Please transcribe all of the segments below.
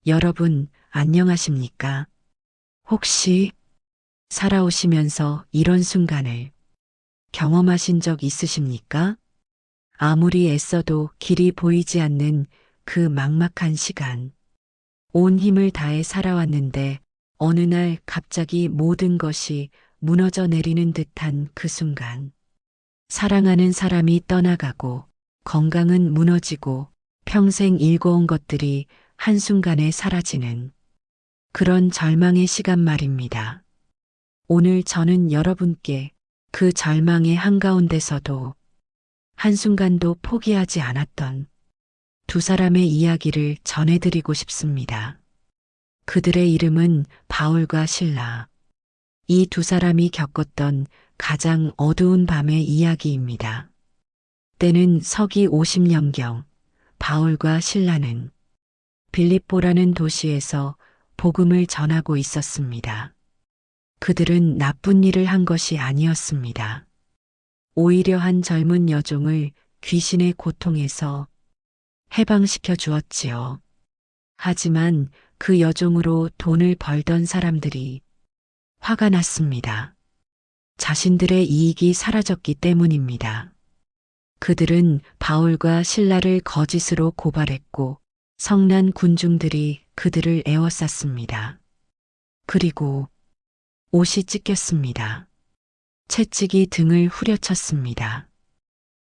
여러분, 안녕하십니까? 혹시 살아오시면서 이런 순간을 경험하신 적 있으십니까? 아무리 애써도 길이 보이지 않는 그 막막한 시간. 온 힘을 다해 살아왔는데 어느 날 갑자기 모든 것이 무너져 내리는 듯한 그 순간. 사랑하는 사람이 떠나가고 건강은 무너지고 평생 일궈온 것들이 한순간에 사라지는 그런 절망의 시간 말입니다. 오늘 저는 여러분께 그 절망의 한가운데서도 한순간도 포기하지 않았던 두 사람의 이야기를 전해드리고 싶습니다. 그들의 이름은 바울과 실라. 이 두 사람이 겪었던 가장 어두운 밤의 이야기입니다. 때는 서기 50년경 바울과 실라는 빌립보라는 도시에서 복음을 전하고 있었습니다. 그들은 나쁜 일을 한 것이 아니었습니다. 오히려 한 젊은 여종을 귀신의 고통에서 해방시켜 주었지요. 하지만 그 여종으로 돈을 벌던 사람들이 화가 났습니다. 자신들의 이익이 사라졌기 때문입니다. 그들은 바울과 실라를 거짓으로 고발했고 성난 군중들이 그들을 에워쌌습니다. 그리고 옷이 찢겼습니다. 채찍이 등을 후려쳤습니다.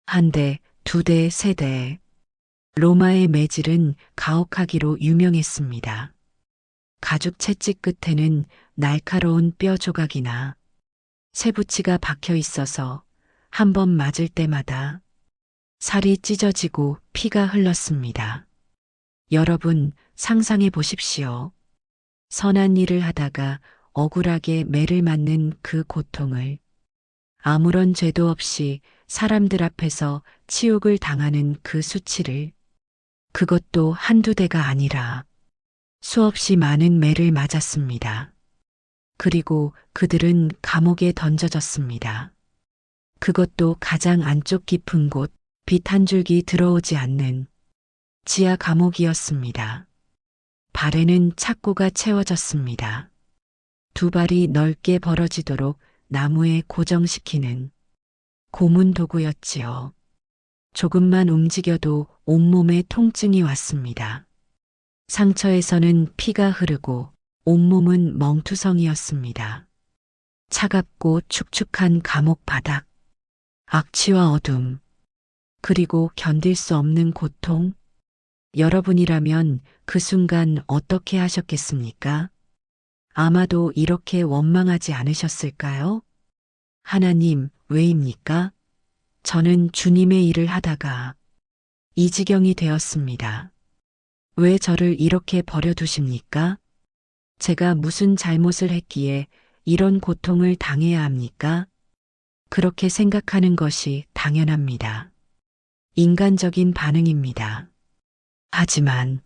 한 대, 두 대, 세 대. 로마의 매질은 가혹하기로 유명했습니다. 가죽 채찍 끝에는 날카로운 뼈 조각이나 쇠붙이가 박혀 있어서 한 번 맞을 때마다 살이 찢어지고 피가 흘렀습니다. 여러분, 상상해 보십시오. 선한 일을 하다가 억울하게 매를 맞는 그 고통을, 아무런 죄도 없이 사람들 앞에서 치욕을 당하는 그 수치를, 그것도 한두 대가 아니라 수없이 많은 매를 맞았습니다. 그리고 그들은 감옥에 던져졌습니다. 그것도 가장 안쪽 깊은 곳, 빛 한 줄기 들어오지 않는 지하 감옥이었습니다. 발에는 착고가 채워졌습니다. 두 발이 넓게 벌어지도록 나무에 고정시키는 고문 도구였지요. 조금만 움직여도 온몸에 통증이 왔습니다. 상처에서는 피가 흐르고 온몸은 멍투성이었습니다. 차갑고 축축한 감옥 바닥, 악취와 어둠, 그리고 견딜 수 없는 고통. 여러분이라면 그 순간 어떻게 하셨겠습니까? 아마도 이렇게 원망하지 않으셨을까요? 하나님, 왜입니까? 저는 주님의 일을 하다가 이 지경이 되었습니다. 왜 저를 이렇게 버려두십니까? 제가 무슨 잘못을 했기에 이런 고통을 당해야 합니까? 그렇게 생각하는 것이 당연합니다. 인간적인 반응입니다. 하지만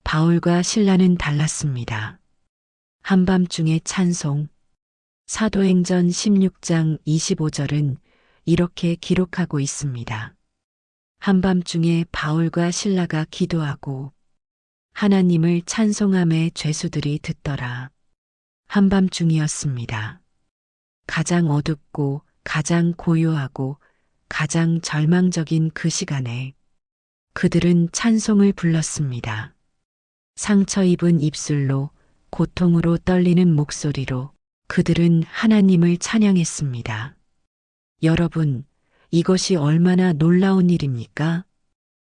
바울과 실라는 달랐습니다. 한밤중의 찬송, 사도행전 16장 25절은 이렇게 기록하고 있습니다. 한밤중에 바울과 실라가 기도하고 하나님을 찬송함에 죄수들이 듣더라. 한밤중이었습니다. 가장 어둡고 가장 고요하고 가장 절망적인 그 시간에 그들은 찬송을 불렀습니다. 상처 입은 입술로 고통으로 떨리는 목소리로 그들은 하나님을 찬양했습니다. 여러분, 이것이 얼마나 놀라운 일입니까?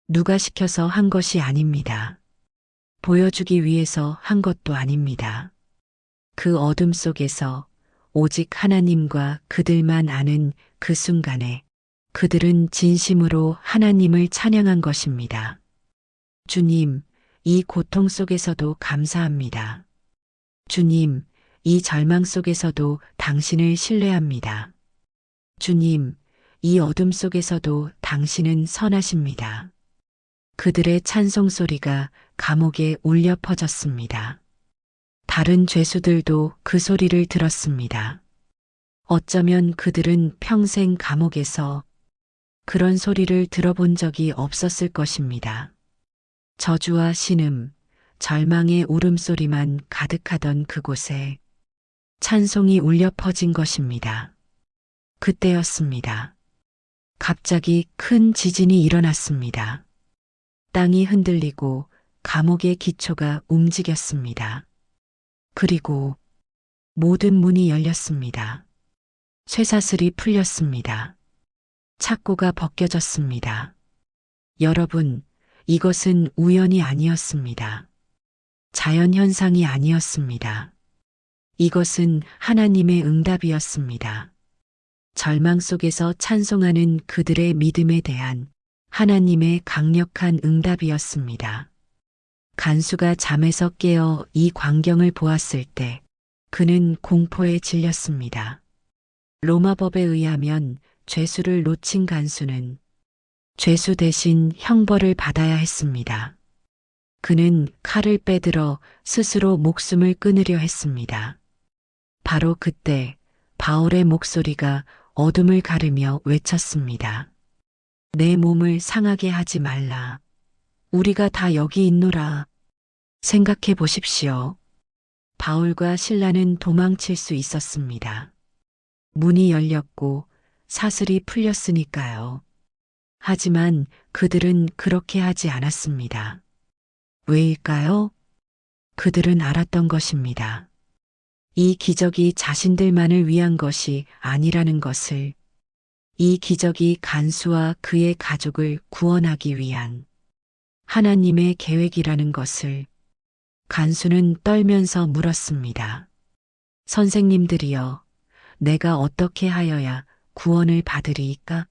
누가 시켜서 한 것이 아닙니다. 보여주기 위해서 한 것도 아닙니다. 그 어둠 속에서 오직 하나님과 그들만 아는 그 순간에 그들은 진심으로 하나님을 찬양한 것입니다. 주님, 이 고통 속에서도 감사합니다. 주님, 이 절망 속에서도 당신을 신뢰합니다. 주님, 이 어둠 속에서도 당신은 선하십니다. 그들의 찬송 소리가 감옥에 울려 퍼졌습니다. 다른 죄수들도 그 소리를 들었습니다. 어쩌면 그들은 평생 감옥에서 그런 소리를 들어본 적이 없었을 것입니다. 저주와 신음, 절망의 울음소리만 가득하던 그곳에 찬송이 울려 퍼진 것입니다. 그때였습니다. 갑자기 큰 지진이 일어났습니다. 땅이 흔들리고 감옥의 기초가 움직였습니다. 그리고 모든 문이 열렸습니다. 쇠사슬이 풀렸습니다. 착고가 벗겨졌습니다. 여러분, 이것은 우연이 아니었습니다. 자연현상이 아니었습니다. 이것은 하나님의 응답이었습니다. 절망 속에서 찬송하는 그들의 믿음에 대한 하나님의 강력한 응답이었습니다. 간수가 잠에서 깨어 이 광경을 보았을 때 그는 공포에 질렸습니다. 로마법에 의하면 죄수를 놓친 간수는 죄수 대신 형벌을 받아야 했습니다. 그는 칼을 빼들어 스스로 목숨을 끊으려 했습니다. 바로 그때 바울의 목소리가 어둠을 가르며 외쳤습니다. 내 몸을 상하게 하지 말라. 우리가 다 여기 있노라. 생각해 보십시오. 바울과 실라는 도망칠 수 있었습니다. 문이 열렸고 사슬이 풀렸으니까요. 하지만 그들은 그렇게 하지 않았습니다. 왜일까요? 그들은 알았던 것입니다. 이 기적이 자신들만을 위한 것이 아니라는 것을, 이 기적이 간수와 그의 가족을 구원하기 위한 하나님의 계획이라는 것을. 간수는 떨면서 물었습니다. 선생님들이여, 내가 어떻게 하여야 구원을 받으리이까?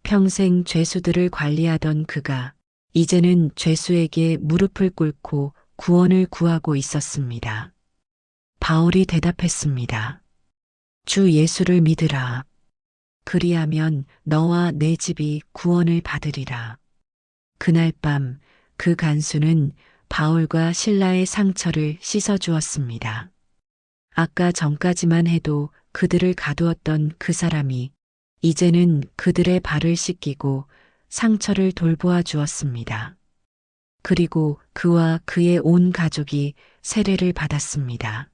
평생 죄수들을 관리하던 그가 이제는 죄수에게 무릎을 꿇고 구원을 구하고 있었습니다. 바울이 대답했습니다. 주 예수를 믿으라. 그리하면 너와 내 집이 구원을 받으리라. 그날 밤 그 간수는 바울과 실라의 상처를 씻어주었습니다. 아까 전까지만 해도 그들을 가두었던 그 사람이 이제는 그들의 발을 씻기고 상처를 돌보아 주었습니다. 그리고 그와 그의 온 가족이 세례를 받았습니다.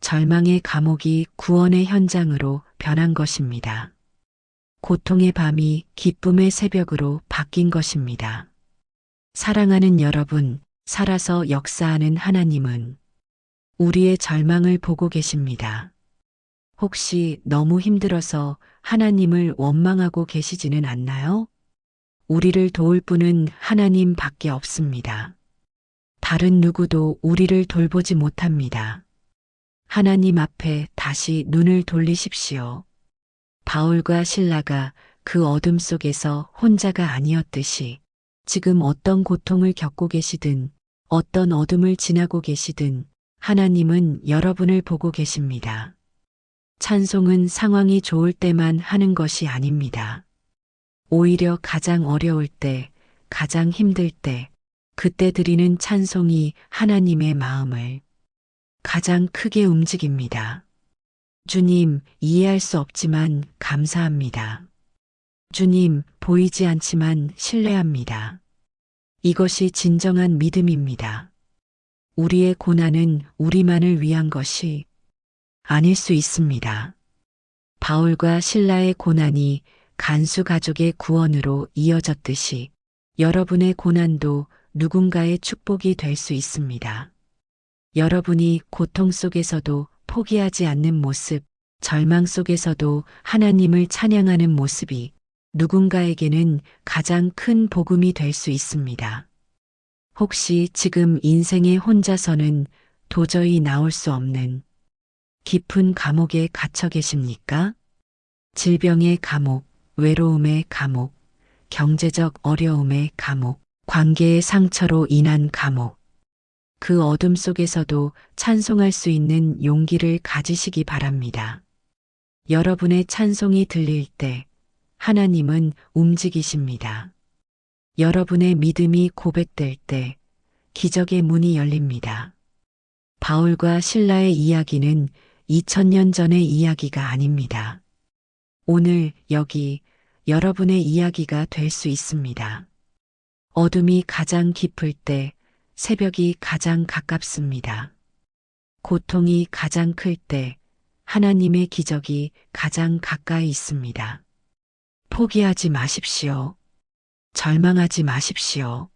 절망의 감옥이 구원의 현장으로 변한 것입니다. 고통의 밤이 기쁨의 새벽으로 바뀐 것입니다. 사랑하는 여러분, 살아서 역사하는 하나님은 우리의 절망을 보고 계십니다. 혹시 너무 힘들어서 하나님을 원망하고 계시지는 않나요? 우리를 도울 분은 하나님 밖에 없습니다. 다른 누구도 우리를 돌보지 못합니다. 하나님 앞에 다시 눈을 돌리십시오. 바울과 실라가 그 어둠 속에서 혼자가 아니었듯이 지금 어떤 고통을 겪고 계시든 어떤 어둠을 지나고 계시든 하나님은 여러분을 보고 계십니다. 찬송은 상황이 좋을 때만 하는 것이 아닙니다. 오히려 가장 어려울 때, 가장 힘들 때, 그때 드리는 찬송이 하나님의 마음을 가장 크게 움직입니다. 주님, 이해할 수 없지만 감사합니다. 주님, 보이지 않지만 신뢰합니다. 이것이 진정한 믿음입니다. 우리의 고난은 우리만을 위한 것이 아닐 수 있습니다. 바울과 실라의 고난이 간수 가족의 구원으로 이어졌듯이 여러분의 고난도 누군가의 축복이 될 수 있습니다. 여러분이 고통 속에서도 포기하지 않는 모습, 절망 속에서도 하나님을 찬양하는 모습이 누군가에게는 가장 큰 복음이 될 수 있습니다. 혹시 지금 인생의 혼자서는 도저히 나올 수 없는 깊은 감옥에 갇혀 계십니까? 질병의 감옥, 외로움의 감옥, 경제적 어려움의 감옥, 관계의 상처로 인한 감옥. 그 어둠 속에서도 찬송할 수 있는 용기를 가지시기 바랍니다. 여러분의 찬송이 들릴 때 하나님은 움직이십니다. 여러분의 믿음이 고백될 때 기적의 문이 열립니다. 바울과 실라의 이야기는 2000년 전의 이야기가 아닙니다. 오늘 여기 여러분의 이야기가 될 수 있습니다. 어둠이 가장 깊을 때 새벽이 가장 가깝습니다. 고통이 가장 클 때 하나님의 기적이 가장 가까이 있습니다. 포기하지 마십시오. 절망하지 마십시오.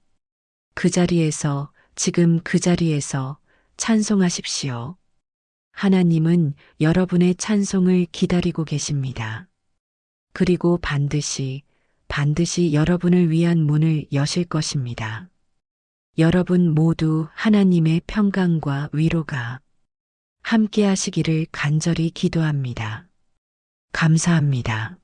그 자리에서, 지금 그 자리에서 찬송하십시오. 하나님은 여러분의 찬송을 기다리고 계십니다. 그리고 반드시 여러분을 위한 문을 여실 것입니다. 여러분 모두 하나님의 평강과 위로가 함께 하시기를 간절히 기도합니다. 감사합니다.